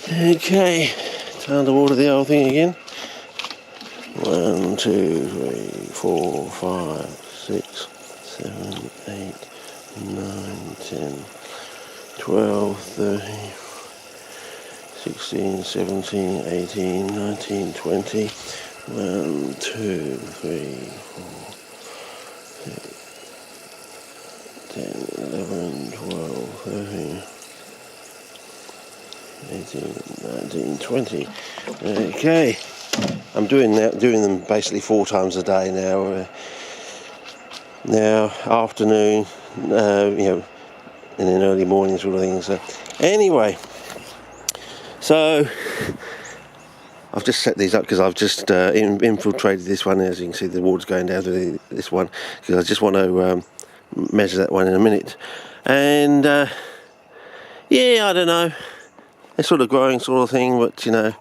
Okay, time to water the old thing again. 1, 2, 3, 4, 5, 6, 7, 8, 9, 10, 12, 13, 16, 17, 18, 19, 20. 1, 2, 3, 4, 10, 11, 12, 13, 18, 19, 20. Okay, I'm doing them basically 4 times a day now. Now afternoon, and then early morning sort of thing. So anyway, so I've just set these up because I've just infiltrated this one. As you can see, the water's going down to this one because I just want to measure that one in a minute. And yeah, I don't know. It's sort of growing sort of thing, but it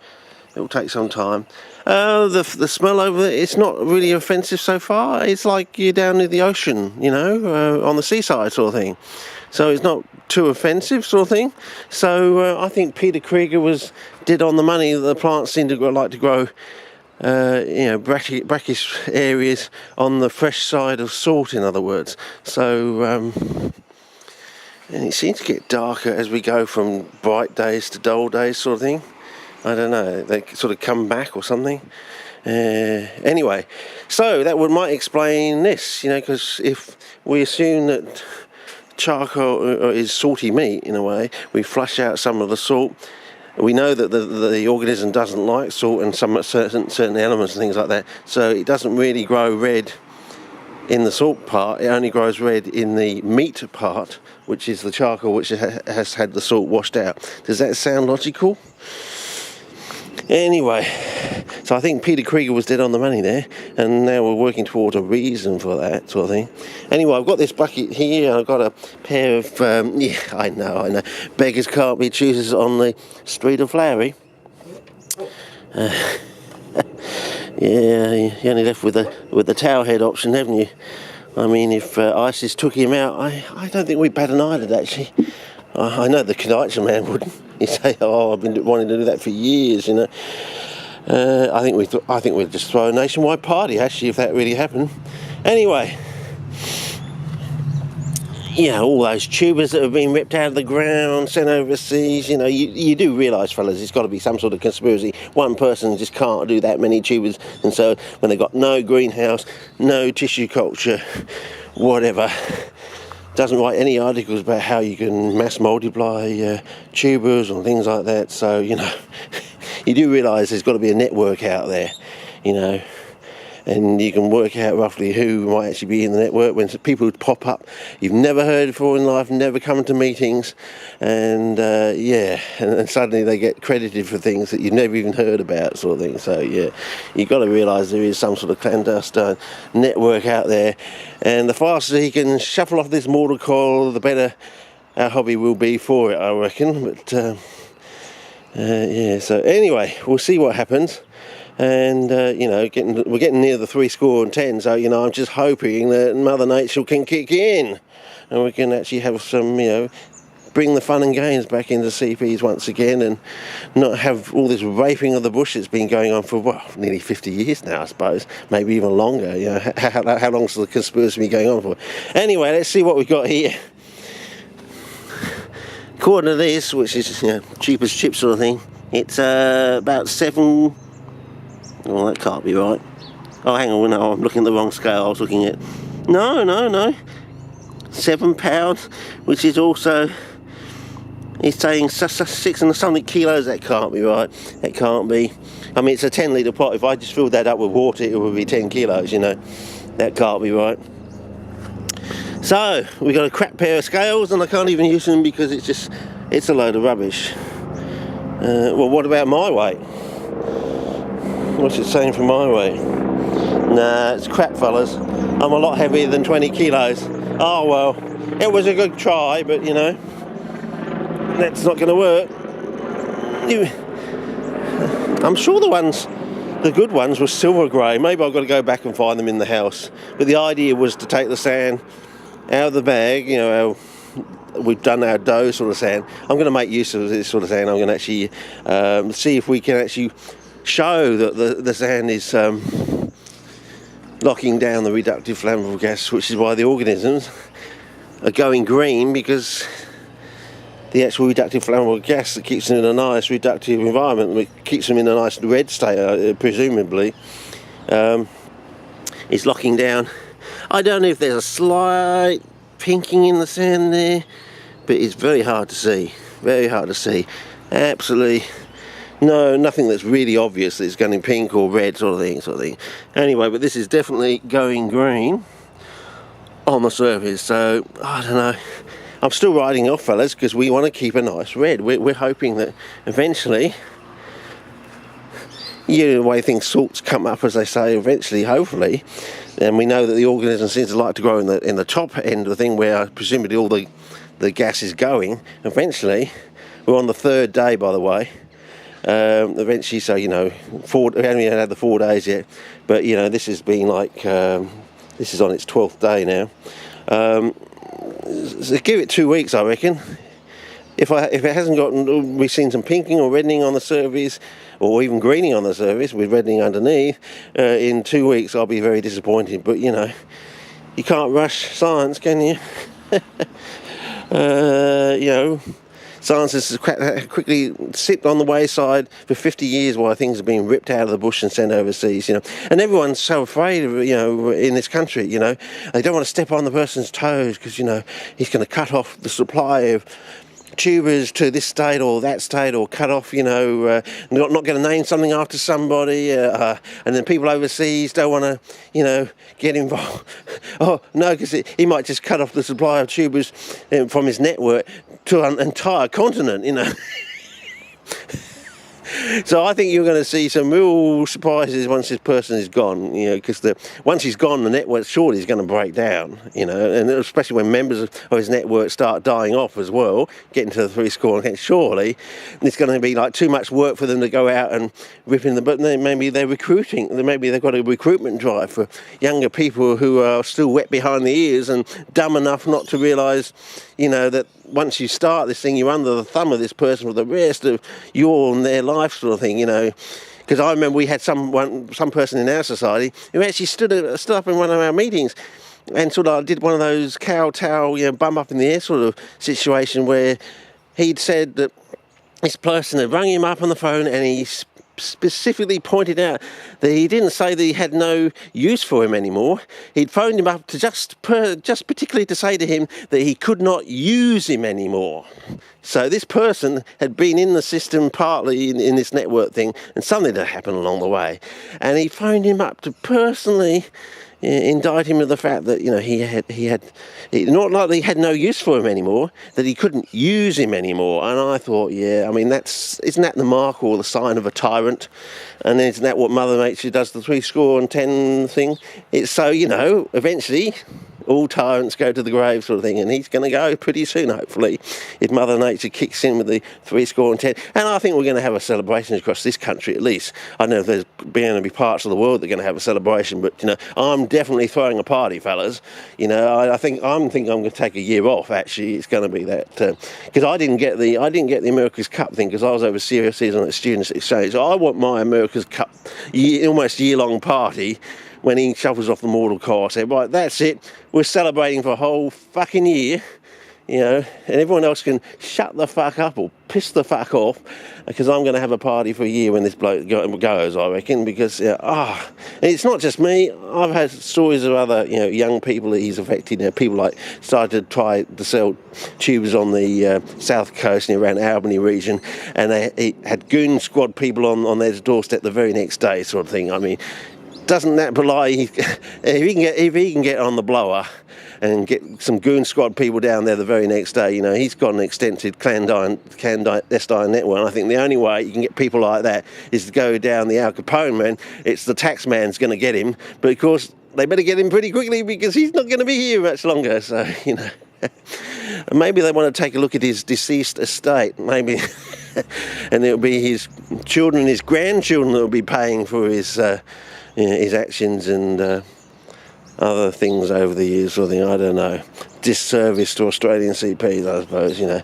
will take some time. The smell over there, it's not really offensive so far. It's like you're down near the ocean, on the seaside sort of thing. So it's not too offensive sort of thing. So I think Peter Krieger was dead on the money. The plants seem to like to grow, brackish areas on the fresh side of salt, in other words. So, and it seems to get darker as we go from bright days to dull days sort of thing. I don't know, they sort of come back or something. Anyway, so that might explain this, because if we assume that charcoal is salty meat in a way, we flush out some of the salt. We know that the organism doesn't like salt and some certain elements and things like that, so it doesn't really grow red in the salt part. It only grows red in the meat part, which is the charcoal, which has had the salt washed out. Does that sound logical? Anyway, so I think Peter Krieger was dead on the money there, and now we're working towards a reason for that sort of thing. Anyway, I've got this bucket here, and I've got a pair of, I know, beggars can't be choosers on the street of Flowery. Yeah, you only left with the towel head option, haven't you? I mean, if ISIS took him out, I don't think we'd bat an eyelid, actually. I know the Knights man wouldn't. He'd say, "Oh, I've been wanting to do that for years," I think we'd just throw a nationwide party, actually, if that really happened. Anyway, all those tubers that have been ripped out of the ground, sent overseas, you do realise, fellas, it's got to be some sort of conspiracy. One person just can't do that many tubers, and so when they've got no greenhouse, no tissue culture, whatever, doesn't write any articles about how you can mass multiply tubers or things like that. So, you do realise there's got to be a network out there, and you can work out roughly who might actually be in the network when people pop up you've never heard before in life, never come to meetings, and and suddenly they get credited for things that you've never even heard about, sort of thing. So you've got to realise there is some sort of clandestine network out there, and the faster he can shuffle off this mortal coil, the better our hobby will be for it, I reckon. But so anyway, we'll see what happens. And we're getting near the 70, so I'm just hoping that Mother Nature can kick in and we can actually have some, bring the fun and games back into CPs once again, and not have all this raping of the bush that's been going on for nearly 50 years now, I suppose, maybe even longer. How long's the conspiracy been going on for? Anyway, let's see what we've got here. According to this, which is cheap as chips sort of thing, it's about 7. Oh, that can't be right. Oh, hang on, no, I'm looking at the wrong scale. I was looking at... No. £7, which is also... It's saying 6 and something kilos. That can't be right. That can't be... I mean, it's a 10-litre pot. If I just filled that up with water, it would be 10 kilos, That can't be right. So, we've got a crap pair of scales, and I can't even use them because it's a load of rubbish. Well, what about my weight? What's it saying for my weight? Nah, it's crap, fellas. I'm a lot heavier than 20 kilos. Oh, well, it was a good try, but, that's not going to work. I'm sure the good ones were silver grey. Maybe I've got to go back and find them in the house. But the idea was to take the sand out of the bag, we've done our dough sort of sand, I'm going to make use of this sort of sand. I'm going to actually see if we can actually show that the sand is locking down the reductive flammable gas, which is why the organisms are going green, because the actual reductive flammable gas that keeps them in a nice reductive environment, keeps them in a nice red state, presumably, is locking down. I don't know if there's a slight pinking in the sand there, but it's very hard to see. Very hard to see. Absolutely nothing that's really obvious that it's going pink or red sort of thing. Anyway, but this is definitely going green on the surface, so I don't know. I'm still riding off, fellas, because we want to keep a nice red. We're hoping that eventually, the way things sorts come up, as they say, eventually, hopefully, and we know that the organism seems to like to grow in the top end of the thing, where presumably all the gas is going. Eventually, we're on the 3rd day, by the way. Eventually, so we haven't even had the 4 days yet, but this has been like this is on its 12th day now. So give it 2 weeks, I reckon. If it hasn't we've seen some pinking or reddening on the surface, or even greening on the surface with reddening underneath, in 2 weeks I'll be very disappointed. But you can't rush science, can you? Science has quickly sit on the wayside for 50 years while things are being ripped out of the bush and sent overseas, And everyone's so afraid of, in this country, they don't want to step on the person's toes because, he's going to cut off the supply of tubers to this state or that state, or cut off, not going to name something after somebody, and then people overseas don't want to, get involved. Oh no, because he might just cut off the supply of tubers from his network to an entire continent, So I think you're going to see some real surprises once this person is gone, because once he's gone, the network surely is going to break down, and especially when members of his network start dying off as well, getting to the 3 score, surely it's going to be like too much work for them to go out and rip in but then maybe they're recruiting, maybe they've got a recruitment drive for younger people who are still wet behind the ears and dumb enough not to realise, that once you start this thing, you're under the thumb of this person for the rest of your and their life sort of thing, Because I remember we had some person in our society who actually stood up in one of our meetings and sort of did one of those kowtow, bum up in the air sort of situation, where he'd said that this person had rung him up on the phone and he specifically pointed out that he didn't say that he had no use for him anymore. He'd phoned him up to just particularly to say to him that he could not use him anymore. So this person had been in the system partly in this network thing, and something had happened along the way, and he phoned him up to personally indict him of the fact that he had not like he had no use for him anymore, that he couldn't use him anymore. And I thought, isn't that the mark or the sign of a tyrant? And isn't that what Mother Nature does, the 3 score and 10 thing? It's so eventually all tyrants go to the grave sort of thing, and he's going to go pretty soon, hopefully, if Mother Nature kicks in with the 3 score and 10. And I think we're going to have a celebration across this country at least. I don't know if there's going to be parts of the world that are going to have a celebration, but I'm definitely throwing a party, fellas. I think I'm going to take a year off. Actually, it's going to be that, because I didn't get the America's Cup thing because I was overseas on a students' exchange. So I want my America's Cup almost year-long party. When he shuffles off the mortal car, I said, right, that's it. We're celebrating for a whole fucking year, and everyone else can shut the fuck up or piss the fuck off, because I'm going to have a party for a year when this bloke goes, I reckon, because, and it's not just me. I've had stories of other, young people that he's affected. People started to try to sell tubes on the south coast and around Albany region, and he had goon squad people on their doorstep the very next day sort of thing. I mean, doesn't that belie if he can get on the blower and get some goon squad people down there the very next day, he's got an extensive clandestine network. And I think the only way you can get people like that is to go down the Al Capone man. It's the tax man's going to get him, but of course they better get him pretty quickly because he's not going to be here much longer. So maybe they want to take a look at his deceased estate, maybe. And it'll be his children and his grandchildren that will be paying for his actions, and other things over the years, or I don't know, disservice to Australian CPs, I suppose, you know.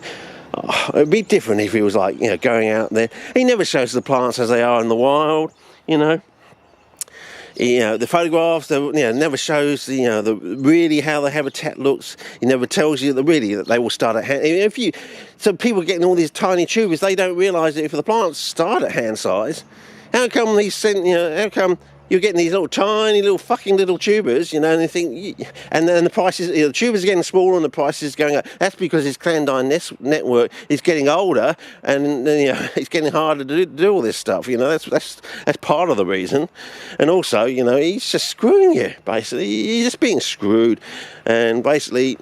Oh, it'd be different if he was like, you know, going out there. He never shows the plants as they are in the wild, you know. You know, the photographs, never shows, really how the habitat looks. He never tells you that they will start at hand. So people getting all these tiny tubers, they don't realise that if the plants start at hand size, how come how come you're getting these fucking little tubers, and they think, and then the prices, the tubers are getting smaller and the price is going up. That's because his clandine network is getting older, and it's getting harder to do all this stuff. That's part of the reason. And also, he's just screwing you, basically. He's just being screwed, and basically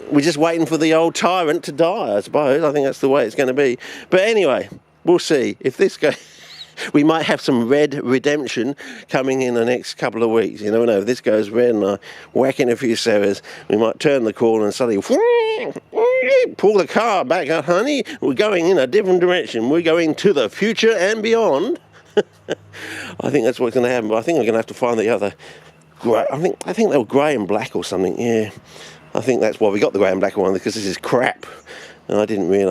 we're just waiting for the old tyrant to die, I suppose. I think that's the way it's going to be. But anyway, we'll see if this goes. We might have some red redemption coming in the next couple of weeks. You never know. If this goes red and I whack in a few servers, we might turn the corner and suddenly pull the car back up, honey. We're going in a different direction. We're going to the future and beyond. I think that's what's going to happen. But I think we're going to have to find the other grey. I think they were grey and black or something. Yeah, I think that's why we got the grey and black one, because this is crap, and I didn't realise.